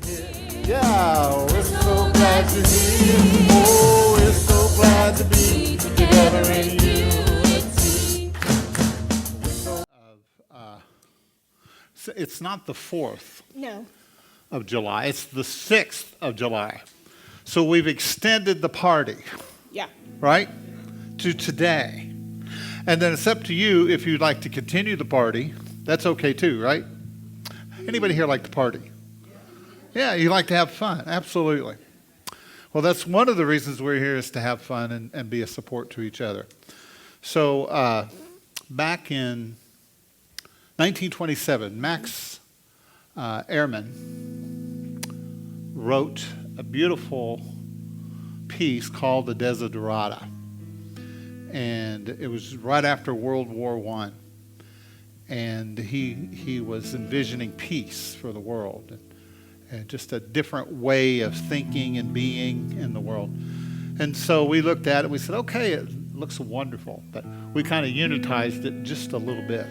Yeah, we're so glad you're here. Oh, we're so glad to be together in unity. It's not the 4th No. of July. It's the 6th of July. So we've extended the party, Yeah. right, to today. And then it's up to you if you'd like to continue the party. That's okay too, right? Anybody here like to party? Yeah, you like to have fun. Absolutely. Well, that's one of the reasons we're here, is to have fun and be a support to each other. So back in 1927, Max Ehrman wrote a beautiful piece called the Desiderata. And it was right after World War I. And he was envisioning peace for the world, and just a different way of thinking and being in the world. And so we looked at it, we said, okay, it looks wonderful, but we kind of unitized it just a little bit.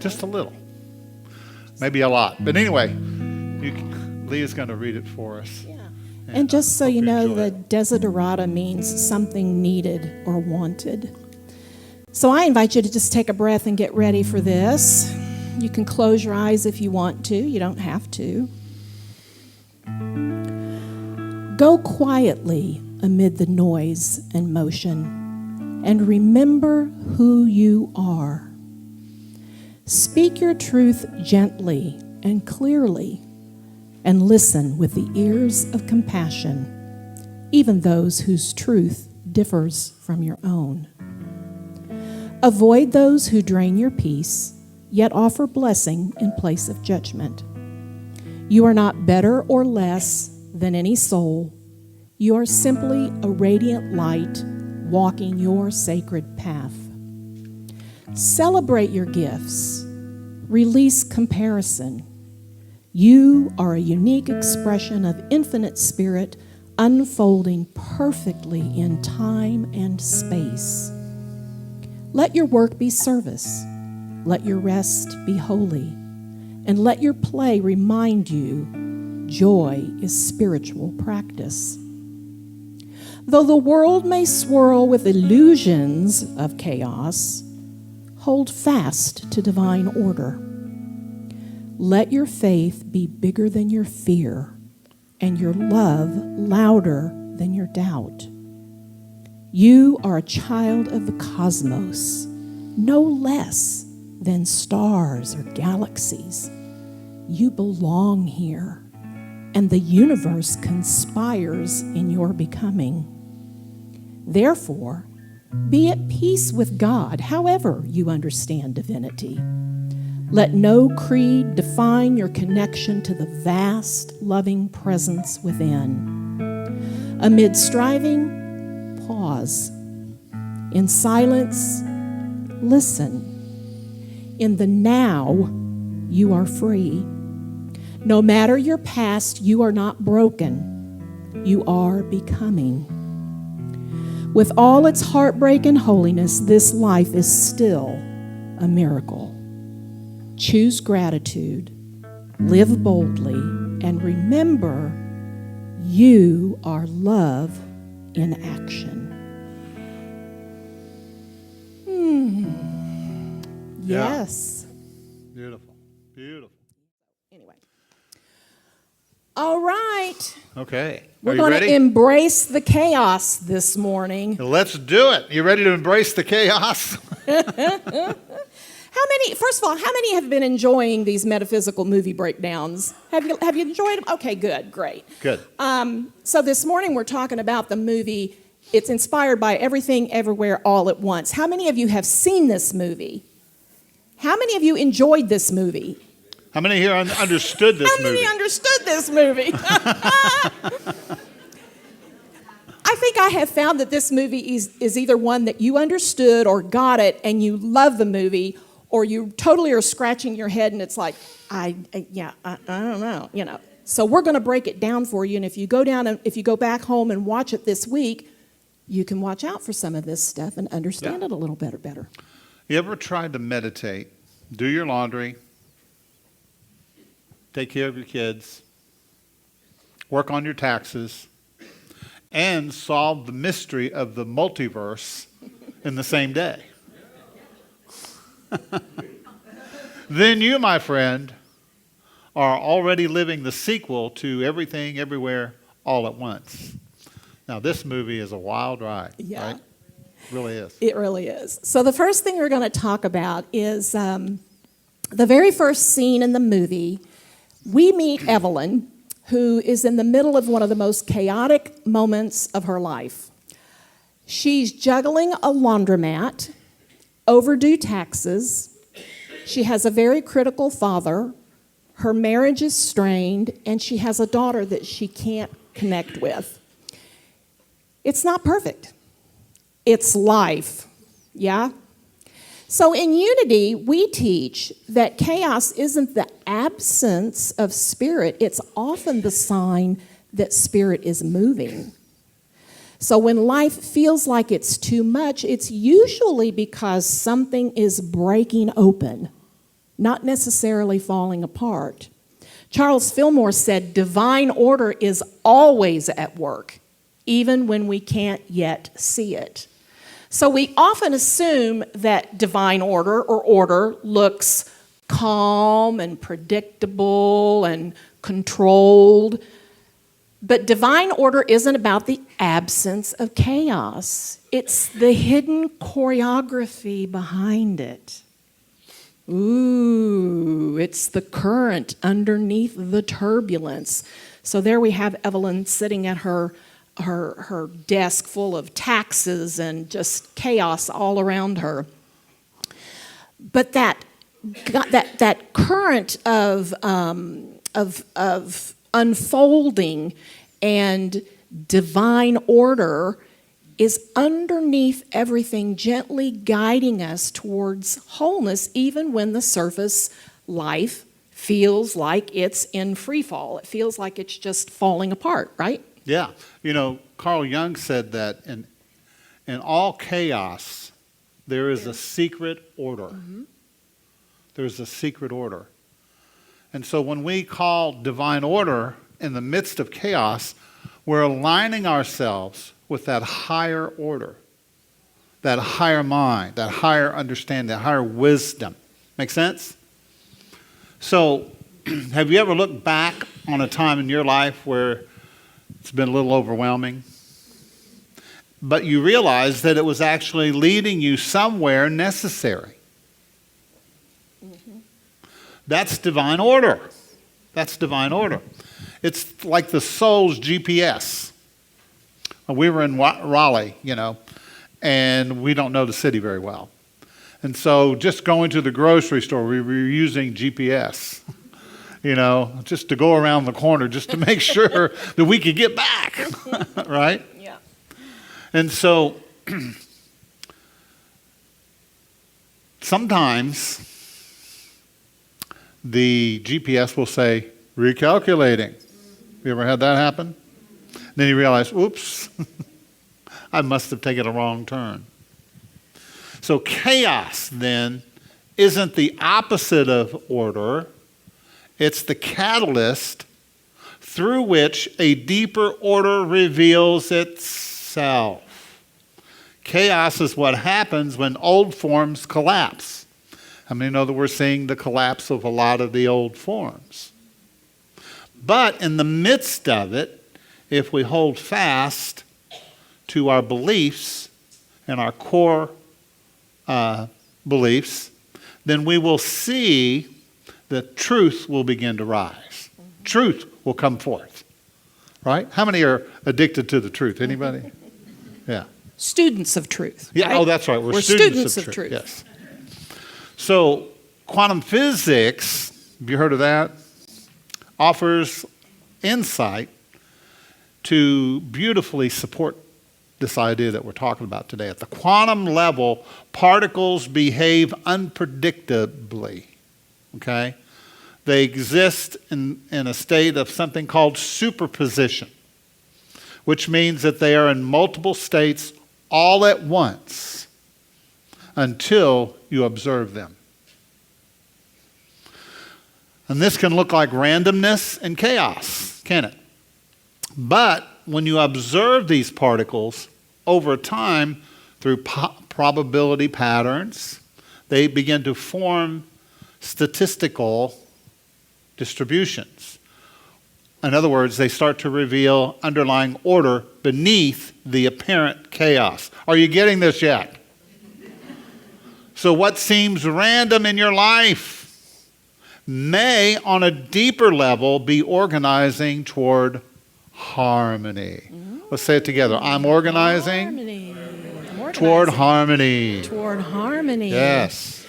Just a little. Maybe a lot. But anyway, Leah's going to read it for us. Yeah. And just so you know, the desiderata means something needed or wanted. So I invite you to just take a breath and get ready for this. You can close your eyes if you want to. You don't have to. Go quietly amid the noise and motion, and remember who you are. Speak your truth gently and clearly, and listen with the ears of compassion, even those whose truth differs from your own. Avoid those who drain your peace, yet offer blessing in place of judgment. You are not better or less than any soul. You are simply a radiant light walking your sacred path. Celebrate your gifts. Release comparison. You are a unique expression of infinite spirit unfolding perfectly in time and space. Let your work be service. Let your rest be holy. And let your play remind you joy is spiritual practice. Though the world may swirl with illusions of chaos, hold fast to divine order. Let your faith be bigger than your fear, and your love louder than your doubt. You are a child of the cosmos, no less than stars or galaxies. You belong here, and the universe conspires in your becoming. Therefore, be at peace with God, however you understand divinity. Let no creed define your connection to the vast, loving presence within. Amid striving, pause. In silence, listen. In the now, you are free. No matter your past, you are not broken. You are becoming. With all its heartbreak and holiness, this life is still a miracle. Choose gratitude, live boldly, and remember, you are love in action. Yes. Beautiful. Beautiful. Anyway. All right. Okay. We're going to embrace the chaos this morning. Let's do it. You ready to embrace the chaos? First of all, how many have been enjoying these metaphysical movie breakdowns? Have you enjoyed them? Okay, good, great. Good. So this morning we're talking about the movie. It's inspired by Everything, Everywhere, All at Once. How many of you have seen this movie? How many of you enjoyed this movie? How many here understood this movie? How many understood this movie? I think I have found that this movie is either one that you understood or got it and you love the movie, or you totally are scratching your head and it's like, I don't know, you know. So we're going to break it down for you, and if you go back home and watch it this week, you can watch out for some of this stuff and understand it a little better. You ever tried to meditate, do your laundry, take care of your kids, work on your taxes, and solve the mystery of the multiverse in the same day. Then you, my friend, are already living the sequel to Everything, Everywhere, All at Once. Now, this movie is a wild ride, Yeah. right? It really is. It really is. So the first thing we're going to talk about is the very first scene in the movie. We meet Evelyn, who is in the middle of one of the most chaotic moments of her life. She's juggling a laundromat, overdue taxes. She has a very critical father. Her marriage is strained, and she has a daughter that she can't connect with. It's not perfect. It's life, yeah? So in Unity, we teach that chaos isn't the absence of spirit. It's often the sign that spirit is moving. So when life feels like it's too much, it's usually because something is breaking open, not necessarily falling apart. Charles Fillmore said, divine order is always at work, even when we can't yet see it. So we often assume that divine order looks calm and predictable and controlled. But divine order isn't about the absence of chaos. It's the hidden choreography behind it. Ooh, it's the current underneath the turbulence. So there we have Evelyn sitting at her desk full of taxes and just chaos all around her. But that current of unfolding and divine order is underneath everything, gently guiding us towards wholeness, even when the surface life feels like it's in free fall. It feels like it's just falling apart, right? Yeah. You know, Carl Jung said that in all chaos, there is a secret order. Mm-hmm. There's a secret order. And so when we call divine order in the midst of chaos, we're aligning ourselves with that higher order, that higher mind, that higher understanding, that higher wisdom. Make sense? So have you ever looked back on a time in your life where it's been a little overwhelming, but you realize that it was actually leading you somewhere necessary? Mm-hmm. That's divine order. That's divine order. It's like the soul's GPS. We were in Raleigh, and we don't know the city very well. And so just going to the grocery store, we were using GPS, just to go around the corner just to make sure that we could get back, right? Yeah. And so sometimes the GPS will say, recalculating. You ever had that happen? Then you realize, oops, I must have taken a wrong turn. So chaos, then, isn't the opposite of order. It's the catalyst through which a deeper order reveals itself. Chaos is what happens when old forms collapse. How many know that we're seeing the collapse of a lot of the old forms? But in the midst of it, if we hold fast to our beliefs and our core beliefs, then we will see that truth will begin to rise. Mm-hmm. Truth will come forth, right? How many are addicted to the truth? Anybody? Yeah. Students of truth. Yeah. Right? Oh, that's right. We're students of truth. Yes. So quantum physics, have you heard of that? Offers insight to beautifully support this idea that we're talking about today. At the quantum level, particles behave unpredictably, okay? They exist in a state of something called superposition, which means that they are in multiple states all at once until you observe them. And this can look like randomness and chaos, can it? But when you observe these particles over time through probability patterns, they begin to form statistical distributions. In other words, they start to reveal underlying order beneath the apparent chaos. Are you getting this yet? So what seems random in your life may, on a deeper level, be organizing toward harmony. Let's say it together. I'm organizing toward harmony. Toward harmony. Yes.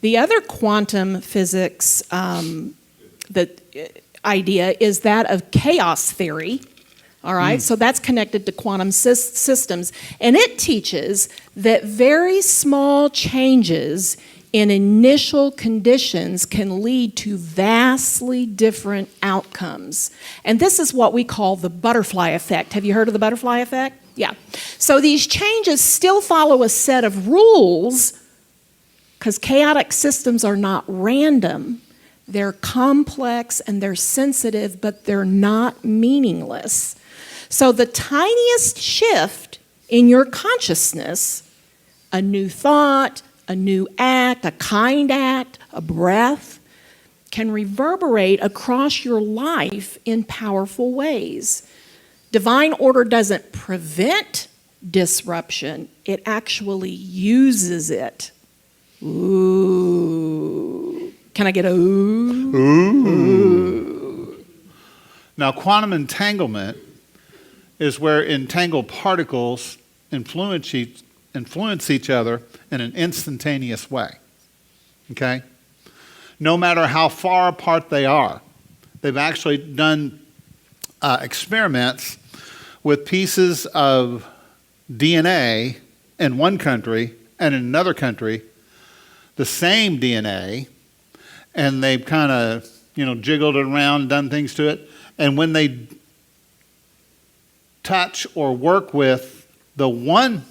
The other quantum physics idea is that of chaos theory. All right, so that's connected to quantum systems. And it teaches that very small changes in initial conditions can lead to vastly different outcomes. And this is what we call the butterfly effect. Have you heard of the butterfly effect? Yeah. So these changes still follow a set of rules because chaotic systems are not random. They're complex and they're sensitive, but they're not meaningless. So the tiniest shift in your consciousness, a new thought, a new act, a kind act, a breath, can reverberate across your life in powerful ways. Divine order doesn't prevent disruption, it actually uses it. Ooh. Can I get a ooh? Ooh. Now, quantum entanglement is where entangled particles influence each other in an instantaneous way. Okay? No matter how far apart they are. They've actually done experiments with pieces of DNA in one country and in another country, the same DNA, and they've kind of, jiggled it around, done things to it, and when they touch or work with the one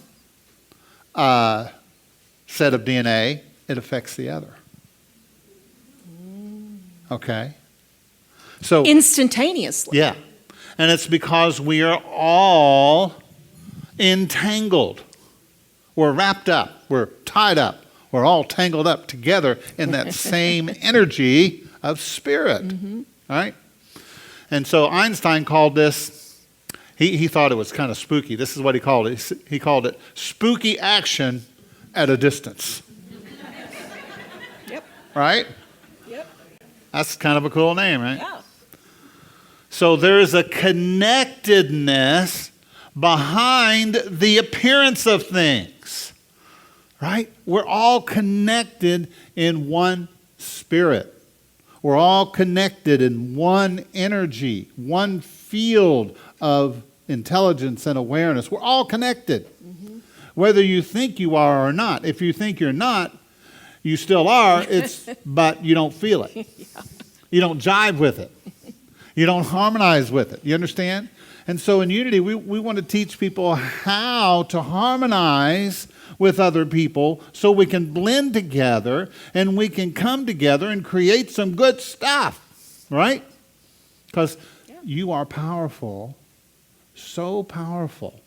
set of DNA, it affects the other. Okay? So Instantaneously. yeah. And it's because we are all entangled. We're wrapped up. We're tied up. We're all tangled up together in that same energy of spirit. Mm-hmm. Right? And so Einstein called this, he thought it was kind of spooky. This is what he called it. He called it spooky action at a distance. Yep. Right? Yep. That's kind of a cool name, right? Yeah. So there is a connectedness behind the appearance of things, right? We're all connected in one spirit. We're all connected in one energy, one field of intelligence and awareness. We're all connected, whether you think you are or not. If you think you're not, you still are, but you don't feel it. Yeah. You don't jive with it. You don't harmonize with it. You understand? And so in Unity, we want to teach people how to harmonize with other people so we can blend together and we can come together and create some good stuff, right? Because you are powerful, so powerful.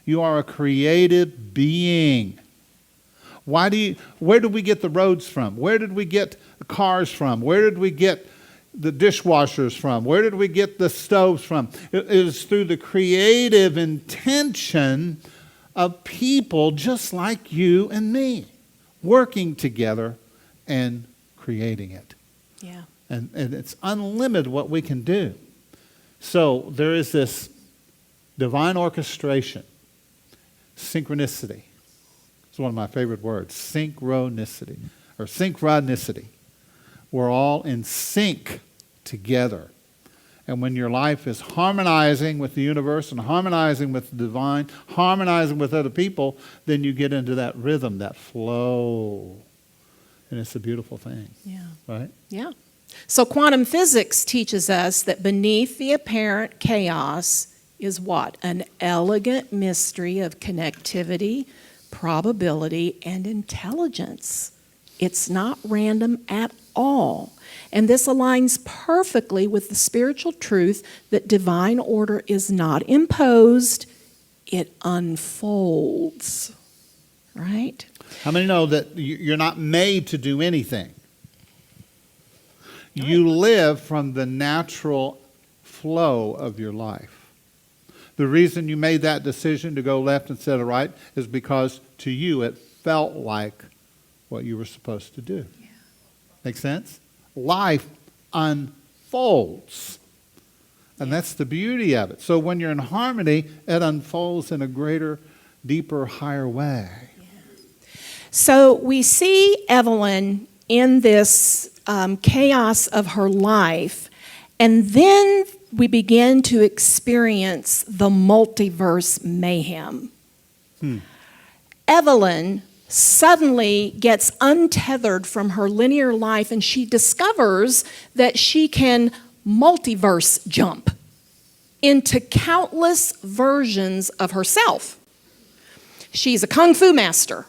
You are a creative being. Where did we get the roads from? Where did we get the cars from? Where did we get the dishwashers from? Where did we get the stoves from? It is through the creative intention of people just like you and me, working together and creating it. Yeah. And it's unlimited what we can do. So there is this divine orchestration, synchronicity. It's one of my favorite words, synchronicity, or synchronicity. We're all in sync together. And when your life is harmonizing with the universe and harmonizing with the divine, harmonizing with other people, then you get into that rhythm, that flow. And it's a beautiful thing. Yeah. Right? Yeah. So quantum physics teaches us that beneath the apparent chaos is what? An elegant mystery of connectivity, probability, and intelligence. It's not random at all. And this aligns perfectly with the spiritual truth that divine order is not imposed, it unfolds. Right? How many know that you're not made to do anything? You live from the natural flow of your life. The reason you made that decision to go left instead of right is because to you it felt like what you were supposed to do. Yeah. Make sense? Life unfolds. And that's the beauty of it. So when you're in harmony, it unfolds in a greater, deeper, higher way. So we see Evelyn in this chaos of her life, and then we begin to experience the multiverse mayhem. Evelyn suddenly gets untethered from her linear life, and she discovers that she can multiverse jump into countless versions of herself. She's a kung fu master.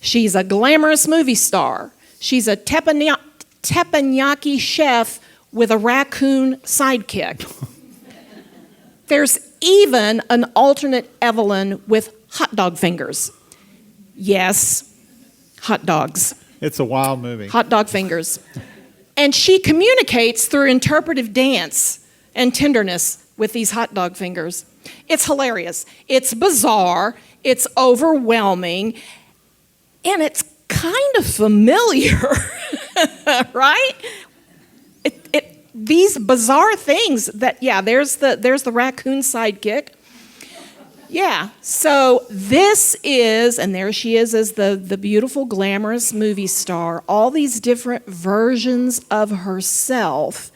She's a glamorous movie star. She's a teppanyaki chef with a raccoon sidekick. There's even an alternate Evelyn with hot dog fingers. Yes, hot dogs. It's a wild movie. Hot dog fingers. And she communicates through interpretive dance and tenderness with these hot dog fingers. It's hilarious. It's bizarre. It's overwhelming. And it's kind of familiar, right? These bizarre things that, there's the raccoon sidekick. Yeah, so this is, and there she is as the beautiful, glamorous movie star, all these different versions of herself,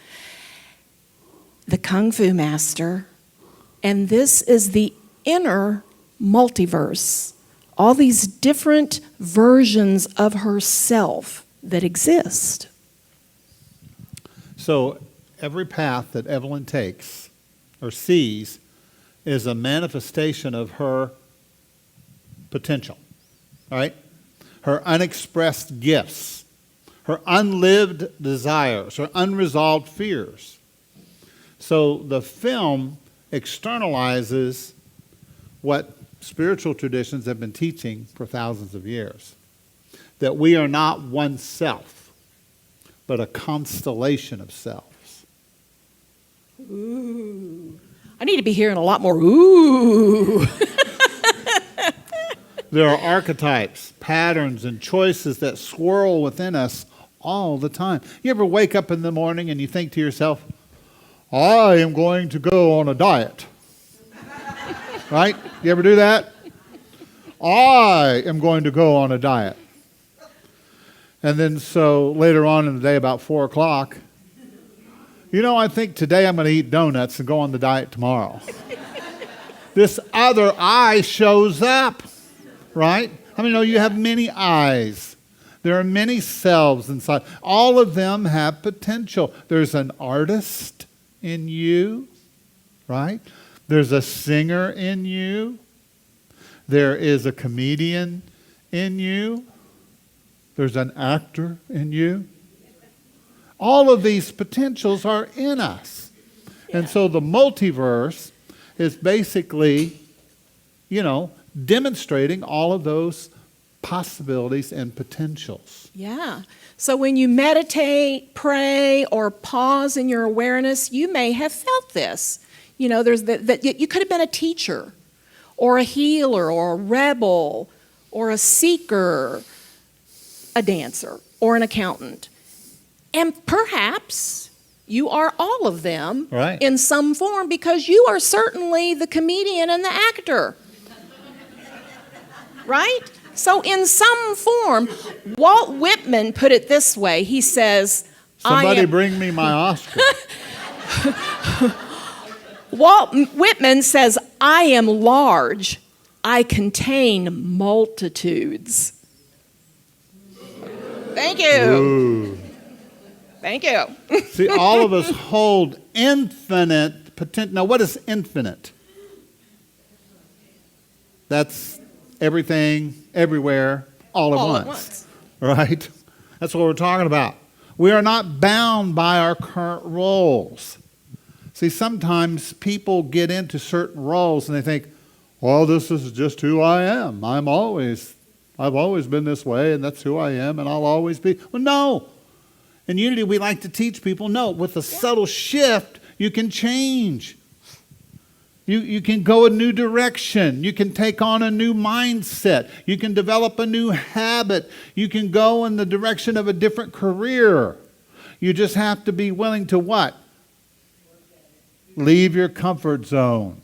the Kung Fu master, and this is the inner multiverse, all these different versions of herself that exist. So every path that Evelyn takes or sees is a manifestation of her potential, right? Her unexpressed gifts, her unlived desires, her unresolved fears. So the film externalizes what spiritual traditions have been teaching for thousands of years, that we are not one self, but a constellation of selves. Ooh. I need to be hearing a lot more ooh. There are archetypes, patterns, and choices that swirl within us all the time. You ever wake up in the morning and you think to yourself, I am going to go on a diet. Right? You ever do that? I am going to go on a diet. And then so later on in the day, about 4 o'clock, I think today I'm going to eat donuts and go on the diet tomorrow. This other I shows up, right? How many know you have many eyes? There are many selves inside. All of them have potential. There's an artist in you, right? There's a singer in you. There is a comedian in you. There's an actor in you. All of these potentials are in us. Yeah. And so the multiverse is basically, demonstrating all of those possibilities and potentials. Yeah. So when you meditate, pray, or pause in your awareness, you may have felt this. There's that you could have been a teacher, or a healer, or a rebel, or a seeker, a dancer, or an accountant. And perhaps you are all of them in some form, because you are certainly the comedian and the actor. Right? So in some form, Walt Whitman put it this way. He says, Somebody bring me my Oscar. Walt Whitman says, I am large. I contain multitudes. Thank you. Ooh. Thank you. See, all of us hold infinite potential. Now, what is infinite? That's everything, everywhere, all at once. Right? That's what we're talking about. We are not bound by our current roles. See, sometimes people get into certain roles and they think, well, this is just who I am. I've always been this way, and that's who I am, and I'll always be. Well, no. In Unity, we like to teach people, no, with a subtle shift, you can change. You can go a new direction. You can take on a new mindset. You can develop a new habit. You can go in the direction of a different career. You just have to be willing to what? Leave your comfort zone,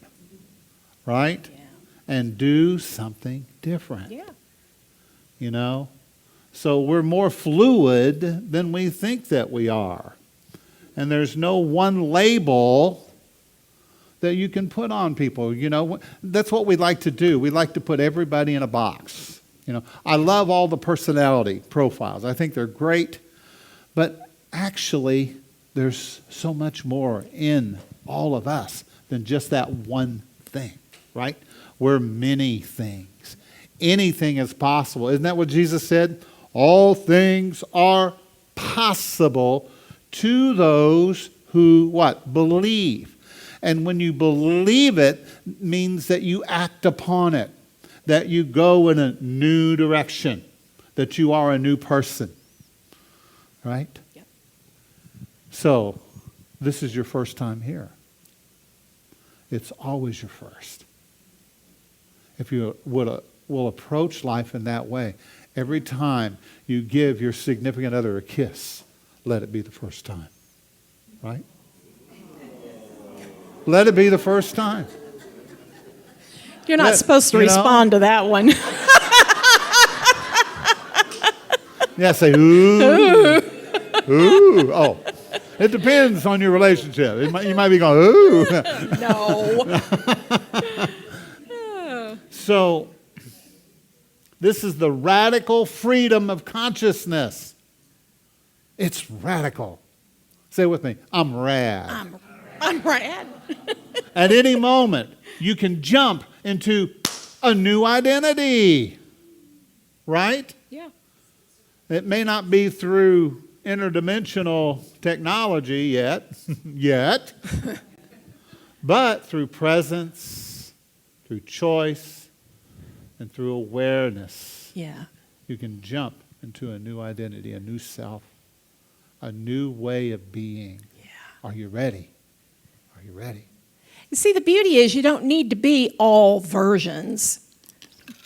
right? Yeah. And do something different. Yeah. You know? So we're more fluid than we think that we are. And there's no one label that you can put on people. You know, that's what we like to do. We like to put everybody in a box. You know, I love all the personality profiles. I think they're great. But actually, there's so much more in all of us than just that one thing, right? We're many things. Anything is possible. Isn't that what Jesus said? All things are possible to those who what? Believe. And when you believe it, means that you act upon it, that you go in a new direction, that you are a new person, right? Yep. So, this is your first time here. It's always your first. If you will approach life in that way, every time you give your significant other a kiss, let it be the first time, right? Let it be the first time. You're not supposed to respond to that one. Yeah, say, ooh. Ooh. Oh, it depends on your relationship. You might be going, ooh. No. So, this is the radical freedom of consciousness. It's radical. Say it with me. I'm rad. I'm rad. At any moment, you can jump into a new identity. Right? Yeah. It may not be through interdimensional technology yet, but through presence, through choice, and through awareness. Yeah. You can jump into a new identity, a new self, a new way of being. Yeah. Are you ready? Are you ready? You see, the beauty is you don't need to be all versions,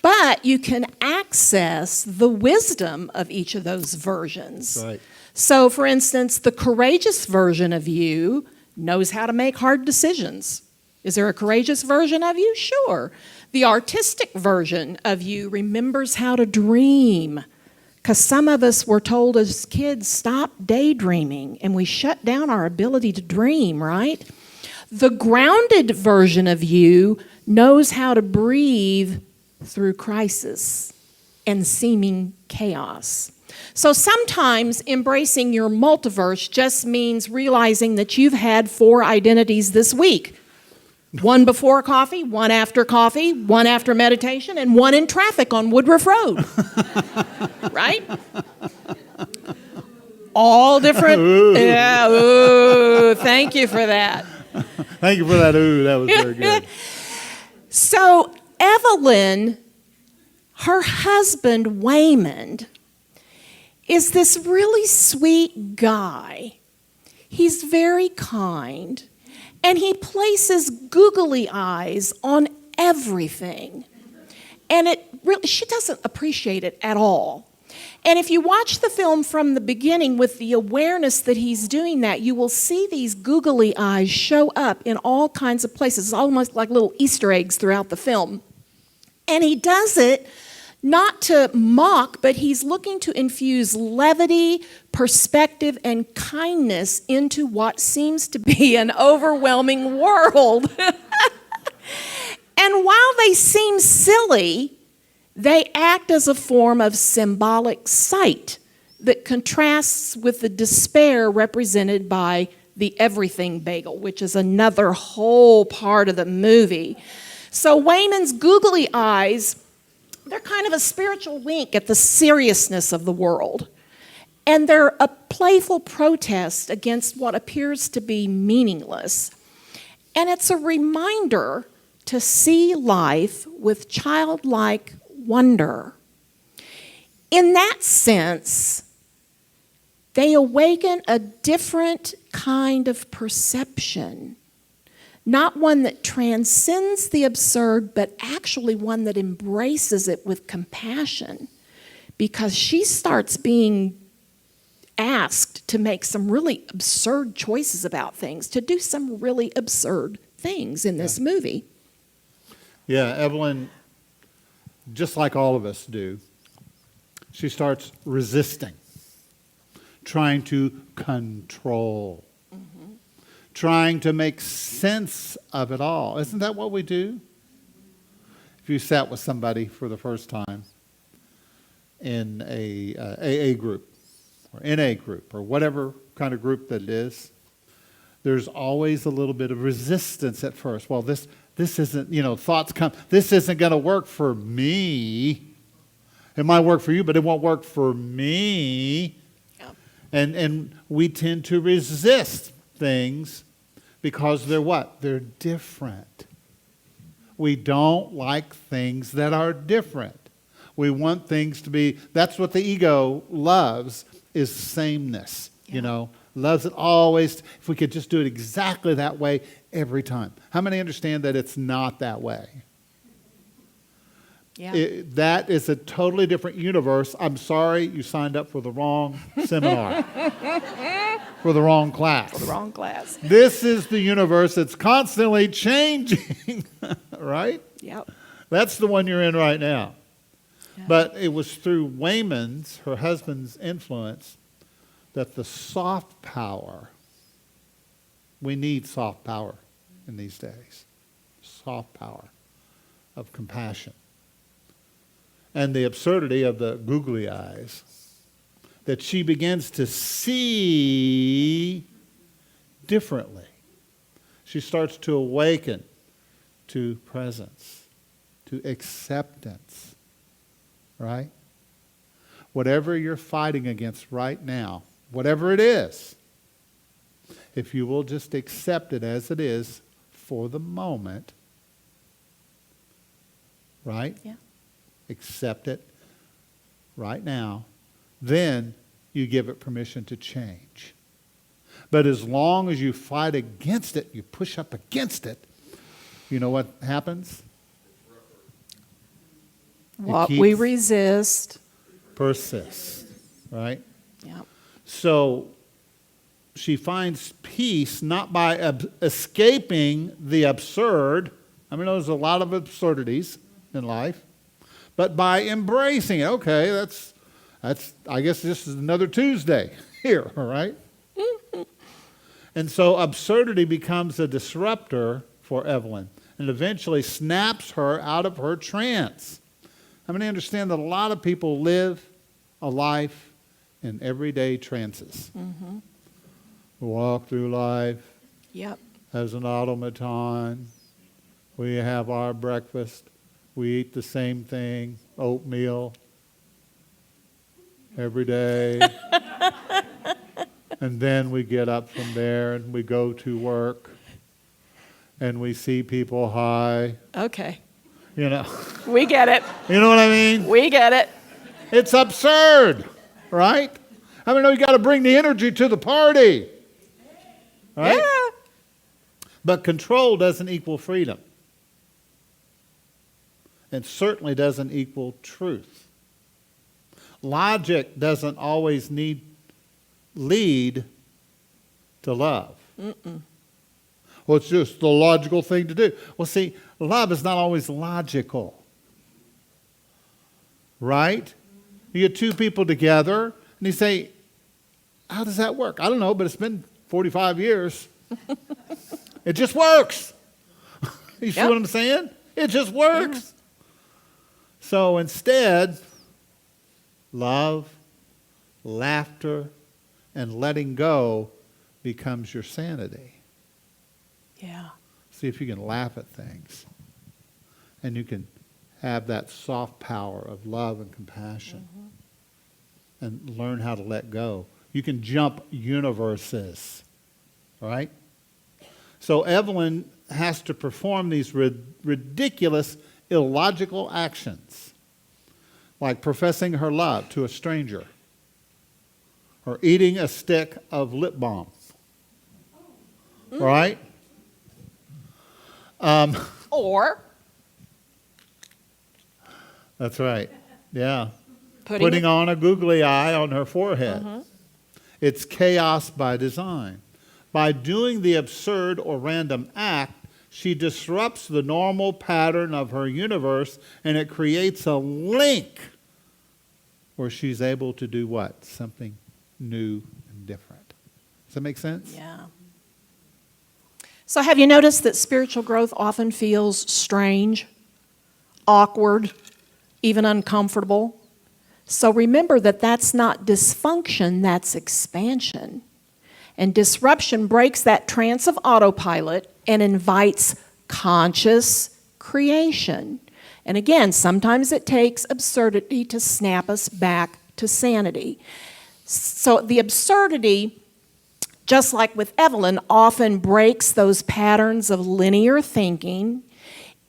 but you can access the wisdom of each of those versions. That's right. So, for instance, the courageous version of you knows how to make hard decisions. Is there a courageous version of you? Sure. The artistic version of you remembers how to dream. Because some of us were told as kids, stop daydreaming, and we shut down our ability to dream, right? The grounded version of you knows how to breathe through crisis and seeming chaos. So sometimes embracing your multiverse just means realizing that you've had 4 identities this week. 1 before coffee, 1 after coffee, 1 after meditation, and 1 in traffic on Woodruff Road. Right? All different. Ooh. Yeah, ooh, thank you for that. Thank you for that. Ooh, that was very good. So Evelyn, her husband Waymond, is this really sweet guy. He's very kind, and he places googly eyes on everything. And she doesn't appreciate it at all. And if you watch the film from the beginning with the awareness that he's doing that, you will see these googly eyes show up in all kinds of places, almost like little Easter eggs throughout the film. And he does it not to mock, but he's looking to infuse levity, perspective, and kindness into what seems to be an overwhelming world. And while they seem silly, they act as a form of symbolic sight that contrasts with the despair represented by the everything bagel, which is another whole part of the movie. So Waymond's googly eyes, they're kind of a spiritual wink at the seriousness of the world. And they're a playful protest against what appears to be meaningless. And it's a reminder to see life with childlike wonder. In that sense, they awaken a different kind of perception, not one that transcends the absurd, but actually one that embraces it with compassion, because she starts being asked to make some really absurd choices about things, to do some really absurd things in this movie. Yeah, Evelyn, just like all of us do, she starts resisting, trying to control, trying to make sense of it all. Isn't that what we do? If you sat with somebody for the first time in a AA group or NA group or whatever kind of group that it is, there's always a little bit of resistance at first. Well, this isn't, thoughts come, this isn't going to work for me. It might work for you, but it won't work for me. Yeah. And we tend to resist things because they're what? They're different. We don't like things that are different. We want things to be, that's what the ego loves, is sameness. Yeah. Loves it always. If we could just do it exactly that way every time. How many understand that it's not that way? Yeah. That is a totally different universe. I'm sorry, you signed up for the wrong seminar. For the wrong class. For the wrong class. This is the universe that's constantly changing, right? Yep. That's the one you're in right now. Yeah. But it was through Wayman's, her husband's influence, that the soft power, we need soft power in these days. Soft power of compassion. And the absurdity of the googly eyes, that she begins to see differently. She starts to awaken to presence, to acceptance, right? Whatever you're fighting against right now, whatever it is, if you will just accept it as it is for the moment, right? Yeah. Accept it right now, then you give it permission to change. But as long as you fight against it, you push up against it, you know what happens? What we resist persists, right? Yeah. So she finds peace not by escaping the absurd. I mean, there's a lot of absurdities in life. But by embracing it, okay, that's. I guess this is another Tuesday here, all right? And so absurdity becomes a disruptor for Evelyn and eventually snaps her out of her trance. I mean, I understand that a lot of people live a life in everyday trances. Mm-hmm. Walk through life. Yep. As an automaton. We have our breakfast. We eat the same thing, oatmeal, every day. And then we get up from there and we go to work and we see people high. Okay. We get it. You know what I mean? We get it. It's absurd, right? I mean, you got to bring the energy to the party. Right? Yeah. But control doesn't equal freedom. And certainly doesn't equal truth. Logic doesn't always lead to love. Mm-mm. Well, it's just the logical thing to do. Well, see, love is not always logical. Right? You get two people together, and you say, how does that work? I don't know, but it's been 45 years. It just works. You see what I'm saying? It just works. Yeah. So instead, love, laughter, and letting go becomes your sanity. Yeah. See if you can laugh at things. And you can have that soft power of love and compassion. and learn how to let go. You can jump universes, right? So Evelyn has to perform these ridiculous, illogical actions, like professing her love to a stranger or eating a stick of lip balm, right? Or That's right, yeah. putting On a googly eye on her forehead. It's chaos by design. By doing the absurd or random act, she disrupts the normal pattern of her universe, and it creates a link where she's able to do what? Something new and different. Does that make sense? Yeah. So have you noticed that spiritual growth often feels strange, awkward, even uncomfortable? So remember that that's not dysfunction, that's expansion. And disruption breaks that trance of autopilot and invites conscious creation. And again, sometimes it takes absurdity to snap us back to sanity. So the absurdity, just like with Evelyn, often breaks those patterns of linear thinking.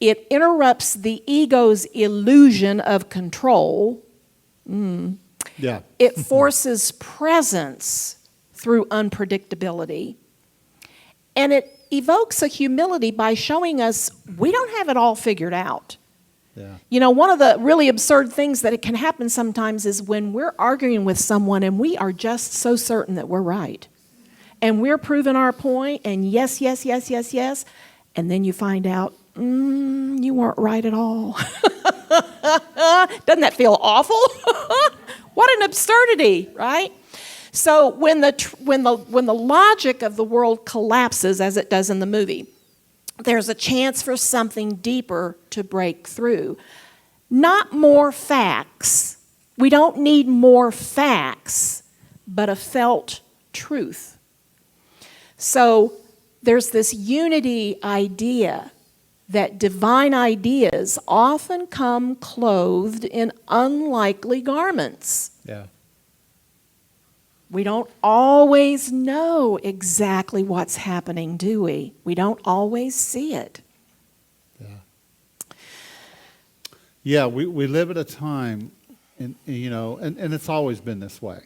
It interrupts the ego's illusion of control. Yeah. It forces presence through unpredictability. And it evokes a humility by showing us we don't have it all figured out. Yeah. You know, one of the really absurd things that it can happen sometimes is when we're arguing with someone and we are just so certain that we're right. And we're proving our point, and yes, yes, yes, yes, yes. And then you find out, you weren't right at all. Doesn't that feel awful? What an absurdity, right? So when the logic of the world collapses, as it does in the movie, there's a chance for something deeper to break through. Not more facts. We don't need more facts, but a felt truth. So there's this unity idea that divine ideas often come clothed in unlikely garments. Yeah. We don't always know exactly what's happening, do we? We don't always see it. Yeah, we live at a time, and it's always been this way.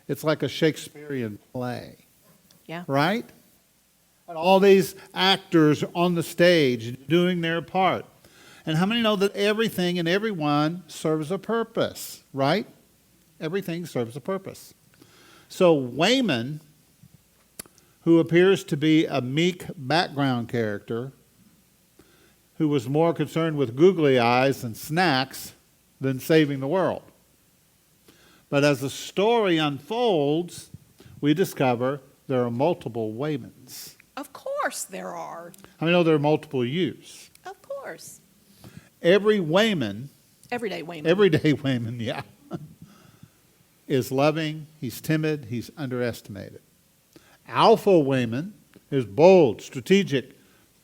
It's like a Shakespearean play. Yeah. Right? And all these actors on the stage doing their part. And how many know that everything and everyone serves a purpose, right? Everything serves a purpose. So Wayman, who appears to be a meek background character, who was more concerned with googly eyes and snacks than saving the world. But as the story unfolds, we discover there are multiple Waymans. Of course there are. How many know there are multiple yous? Of course. Every Wayman, Everyday Wayman. everyday Wayman, yeah, is loving, he's timid, he's underestimated. Alpha Wayman is bold, strategic,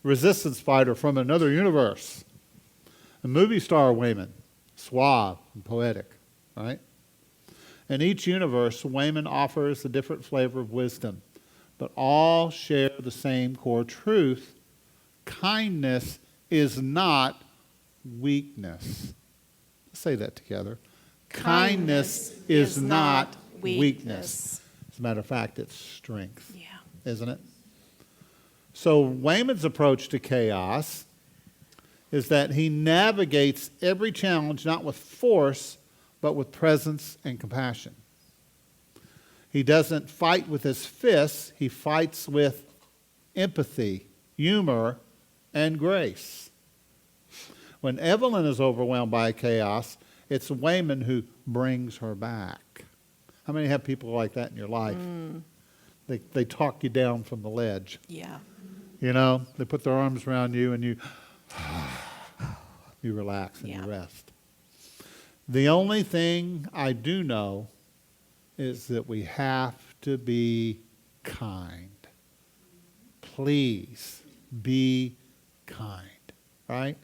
resistance fighter from another universe. A movie star Wayman, suave and poetic, right? In each universe, Wayman offers a different flavor of wisdom, but all share the same core truth. Kindness is not weakness. Let's say that together. Kindness is not weakness. As a matter of fact, it's strength, isn't it? So Wayman's approach to chaos is that he navigates every challenge not with force, but with presence and compassion. He doesn't fight with his fists, he fights with empathy, humor, and grace. When Evelyn is overwhelmed by chaos, it's Wayman who brings her back. How many have people like that in your life? They talk you down from the ledge. Yeah. You know, they put their arms around you and you relax and you rest. The only thing I do know is that we have to be kind. Please be kind, right?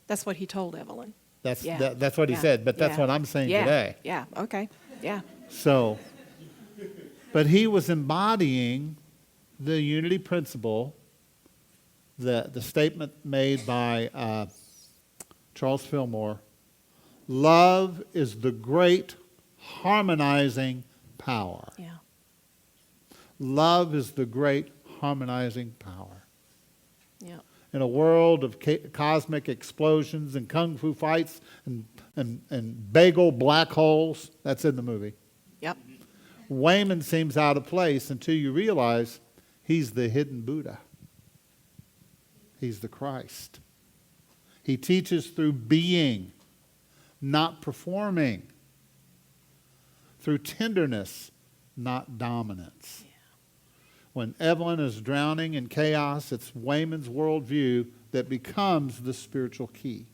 That's what he told Evelyn. That's what he said, but that's what I'm saying today. Yeah, okay. Yeah. So, but he was embodying the unity principle, the statement made by Charles Fillmore, love is the great harmonizing power. Yeah. Love is the great harmonizing power. Yeah. In a world of cosmic explosions and kung fu fights and bagel black holes, that's in the movie, Yep. Wayman seems out of place until you realize he's the hidden Buddha. He's the Christ. He teaches through being, not performing. Through tenderness, not dominance. When Evelyn is drowning in chaos, it's Wayman's worldview that becomes the spiritual key.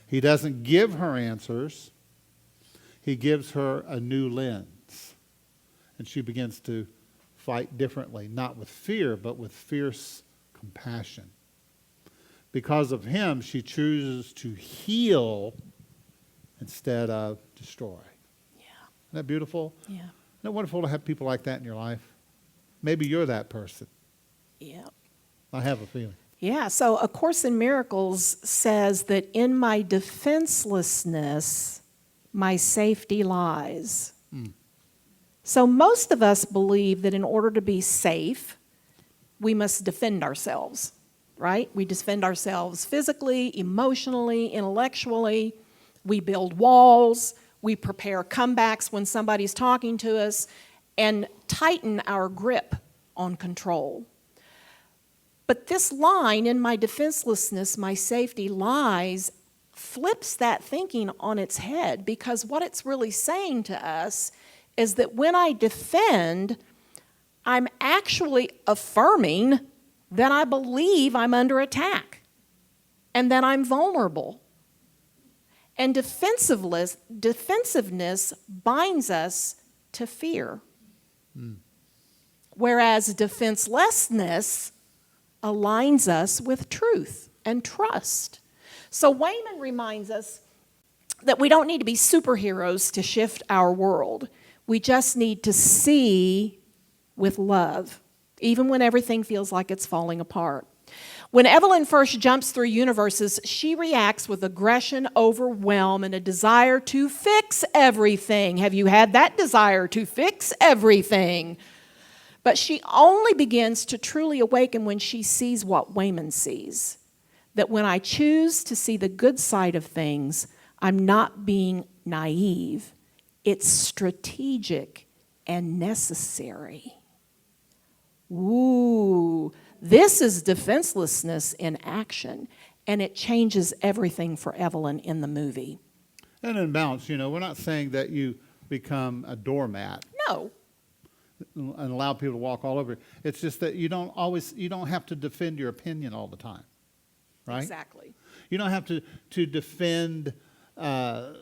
He doesn't give her answers. He gives her a new lens. And she begins to fight differently, not with fear, but with fierce compassion. Because of him, she chooses to heal instead of destroy. Yeah. Isn't that beautiful? Yeah. Isn't it wonderful to have people like that in your life? Maybe you're that person. Yeah. I have a feeling. Yeah. So A Course in Miracles says that in my defenselessness, my safety lies. So most of us believe that in order to be safe, we must defend ourselves, right? We defend ourselves physically, emotionally, intellectually. We build walls. We prepare comebacks when somebody's talking to us and tighten our grip on control. But this line, in my defenselessness, my safety lies, flips that thinking on its head, because what it's really saying to us is that when I defend, I'm actually affirming that I believe I'm under attack and that I'm vulnerable. And defensiveness binds us to fear. Whereas defenselessness aligns us with truth and trust. So Wayman reminds us that we don't need to be superheroes to shift our world. We just need to see with love, even when everything feels like it's falling apart. When Evelyn first jumps through universes, she reacts with aggression, overwhelm, and a desire to fix everything. Have you had that desire to fix everything? But she only begins to truly awaken when she sees what Wayman sees. That when I choose to see the good side of things, I'm not being naive. It's strategic and necessary. Ooh, this is defenselessness in action, and it changes everything for Evelyn in the movie. And in balance, we're not saying that you become a doormat No. and allow people to walk all over you. It's just that you don't have to defend your opinion all the time, right? Exactly. You don't have to defend, why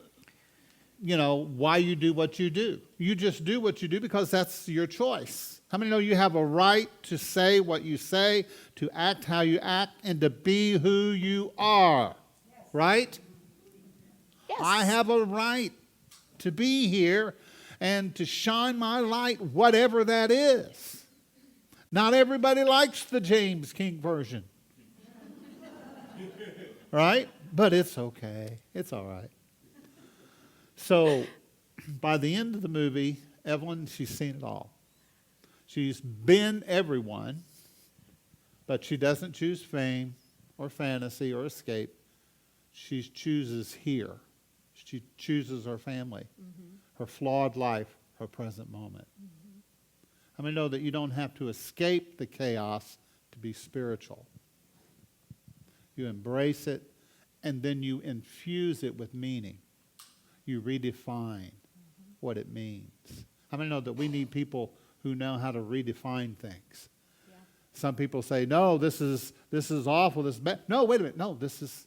you do what you do. You just do what you do because that's your choice. How many know you have a right to say what you say, to act how you act, and to be who you are, right? Yes. I have a right to be here and to shine my light, whatever that is. Not everybody likes the James King version. Right? But it's okay. It's all right. So by the end of the movie, Evelyn, she's seen it all. She's been everyone, but she doesn't choose fame or fantasy or escape. She chooses here. She chooses her family, her flawed life, her present moment. How many know that you don't have to escape the chaos to be spiritual? You embrace it, and then you infuse it with meaning. You redefine what it means. How many know that we need people who know how to redefine things? Yeah. Some people say, "No, this is awful. This is bad." No, wait a minute. No, this is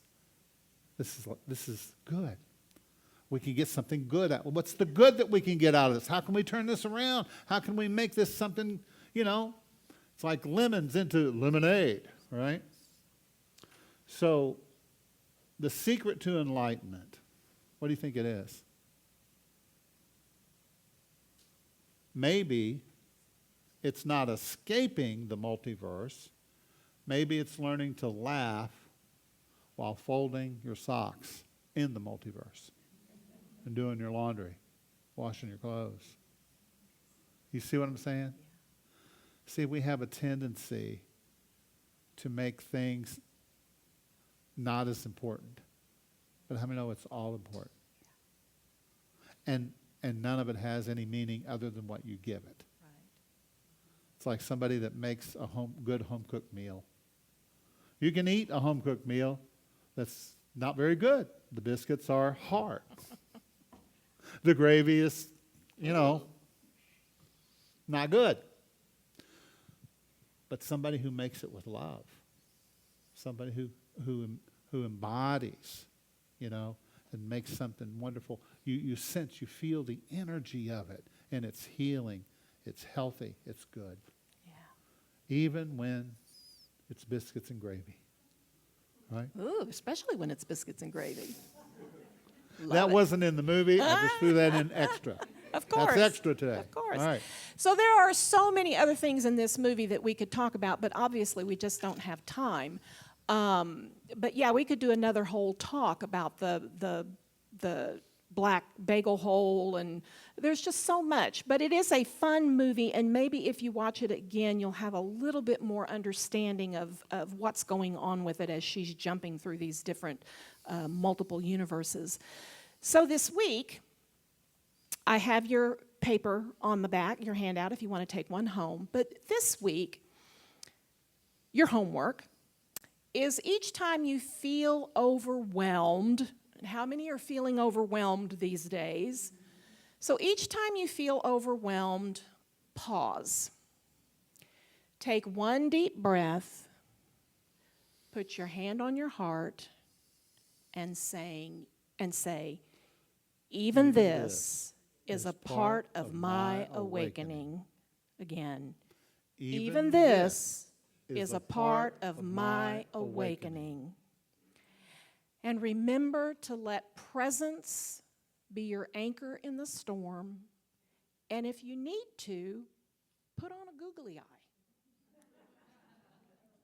good. We can get something good out. What's the good that we can get out of this? How can we turn this around? How can we make this something? It's like lemons into lemonade, right? So, the secret to enlightenment, what do you think it is? maybe it's not escaping the multiverse. Maybe it's learning to laugh while folding your socks in the multiverse and doing your laundry, washing your clothes. You see what I'm saying? See, we have a tendency to make things not as important. But how many know it's all important? And none of it has any meaning other than what you give it. Right. It's like somebody that makes a good home-cooked meal. You can eat a home-cooked meal that's not very good. The biscuits are hard. The gravy is, not good. But somebody who makes it with love, somebody who embodies, and makes something wonderful. You sense, you feel the energy of it, and it's healing, it's healthy, it's good. Yeah. Even when it's biscuits and gravy, right? Ooh, especially when it's biscuits and gravy. That wasn't in the movie. I just threw that in extra. Of course. That's extra today. Of course. All right. So there are so many other things in this movie that we could talk about, but obviously we just don't have time. But yeah, we could do another whole talk about the black bagel hole, and there's just so much. But it is a fun movie, and maybe if you watch it again, you'll have a little bit more understanding of what's going on with it as she's jumping through these different multiple universes. So this week, I have your paper on the back, your handout, if you want to take one home. But this week, your homework is each time you feel overwhelmed, and how many are feeling overwhelmed these days? So each time you feel overwhelmed, pause. Take one deep breath, put your hand on your heart, and say, even this is a part of my awakening. Again, even this is a part of my awakening. And remember to let presence be your anchor in the storm. And if you need to, put on a googly eye.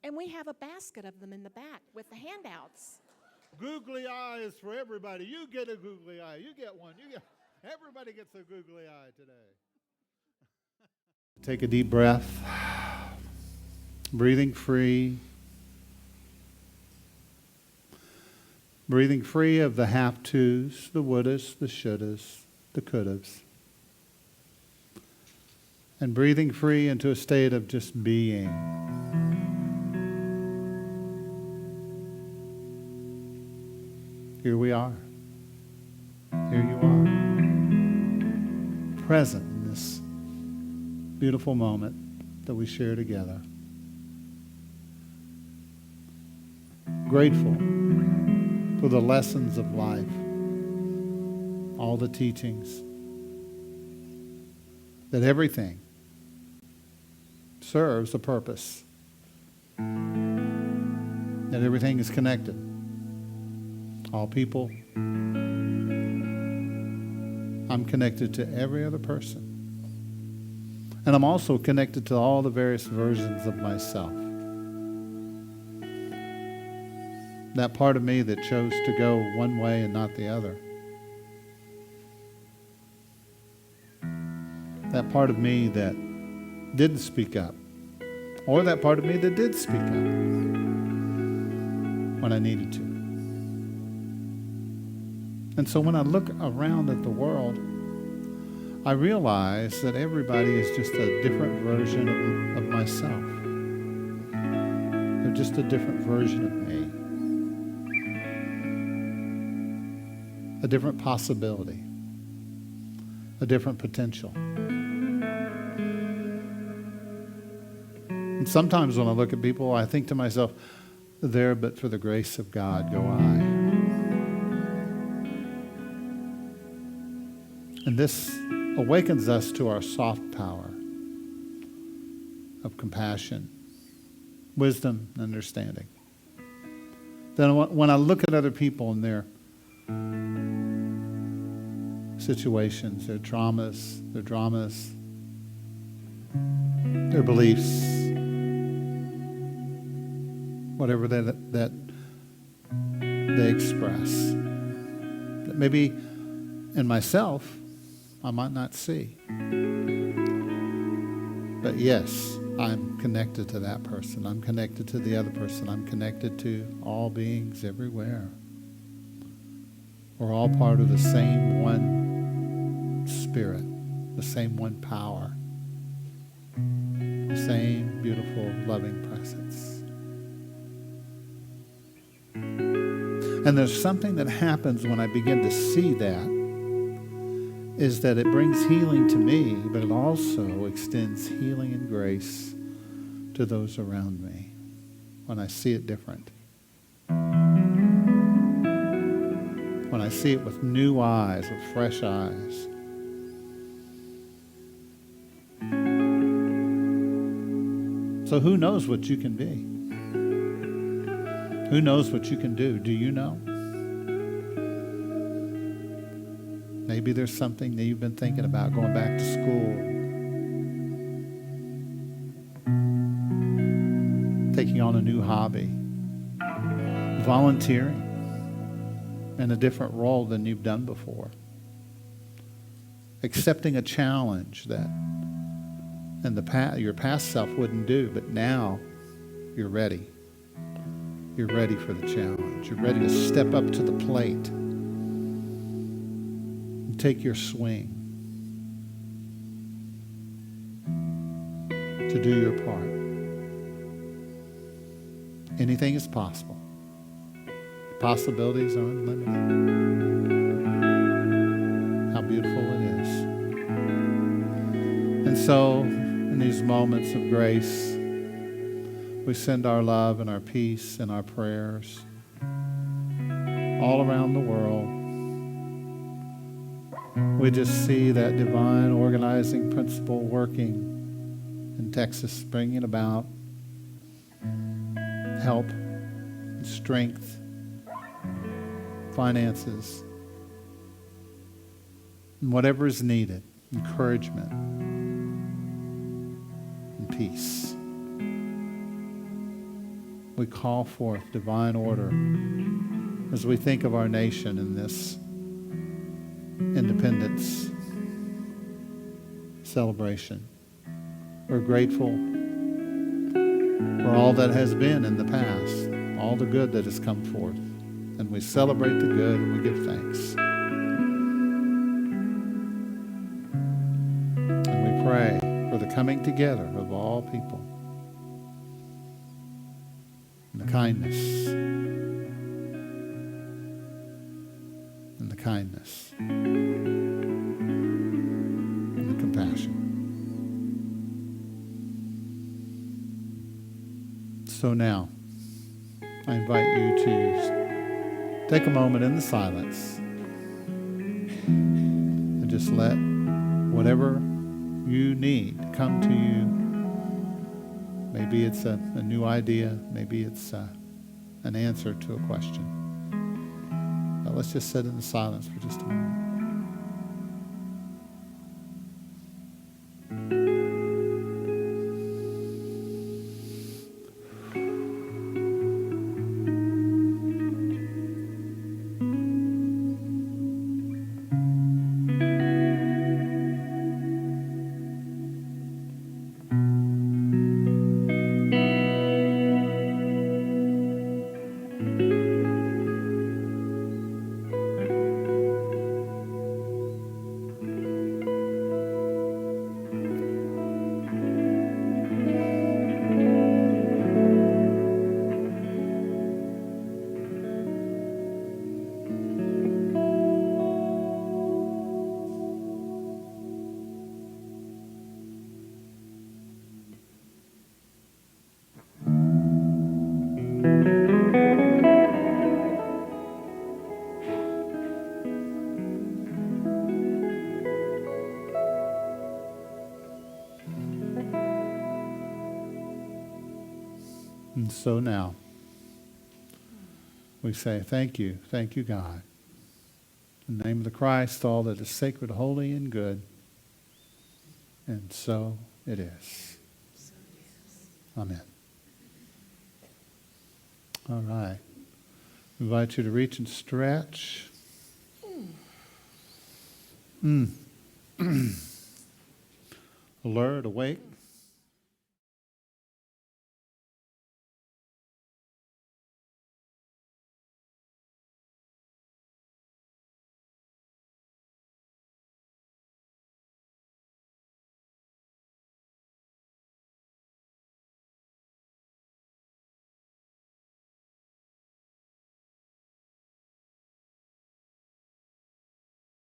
And we have a basket of them in the back with the handouts. Googly eye is for everybody. You get a googly eye. You get one. Everybody gets a googly eye today. Take a deep breath. Breathing free. Breathing free of the have-tos, the wouldas, the shouldas, the couldas. And breathing free into a state of just being. Here we are. Here you are. Present in this beautiful moment that we share together. Grateful for the lessons of life, all the teachings, that everything serves a purpose, that everything is connected. All people. I'm connected to every other person. And I'm also connected to all the various versions of myself. That part of me that chose to go one way and not the other. That part of me that didn't speak up. Or that part of me that did speak up when I needed to. And so when I look around at the world, I realize that everybody is just a different version of myself. They're just a different version of me. A different possibility. A different potential. And sometimes when I look at people, I think to myself, there but for the grace of God go I. And this awakens us to our soft power of compassion, wisdom, and understanding. Then when I look at other people and their situations, their traumas, their dramas, their beliefs, whatever that they express, that maybe in myself I might not see. But yes, I'm connected to that person. I'm connected to the other person. I'm connected to all beings everywhere. We're all part of the same one spirit, the same one power, the same beautiful, loving presence. And there's something that happens when I begin to see that, is that it brings healing to me, but it also extends healing and grace to those around me when I see it different. When I see it with new eyes, with fresh eyes. So who knows what you can be? Who knows what you can do? Do you know? Maybe there's something that you've been thinking about, going back to school, taking on a new hobby, volunteering in a different role than you've done before, accepting a challenge that in the past, your past self wouldn't do, but now you're ready. You're ready for the challenge. You're ready to step up to the plate and take your swing, to do your part. Anything is possible. Possibilities are unlimited. How beautiful it is. And so, in these moments of grace, we send our love and our peace and our prayers all around the world. We just see that divine organizing principle working in Texas, bringing about help, strength, finances, and whatever is needed, encouragement and peace. We call forth divine order as we think of our nation in this independence celebration. We're grateful for all that has been in the past, all the good that has come forth. And we celebrate the good and we give thanks. And we pray for the coming together of all people. And the kindness. And the kindness. And the compassion. So now, I invite you to take a moment in the silence and just let whatever you need come to you. Maybe it's a new idea. Maybe it's an answer to a question. But let's just sit in the silence for just a moment. And so now, we say, thank you, God. In the name of the Christ, all that is sacred, holy, and good. And so it is. Amen. All right. I invite you to reach and stretch. Alert, awake.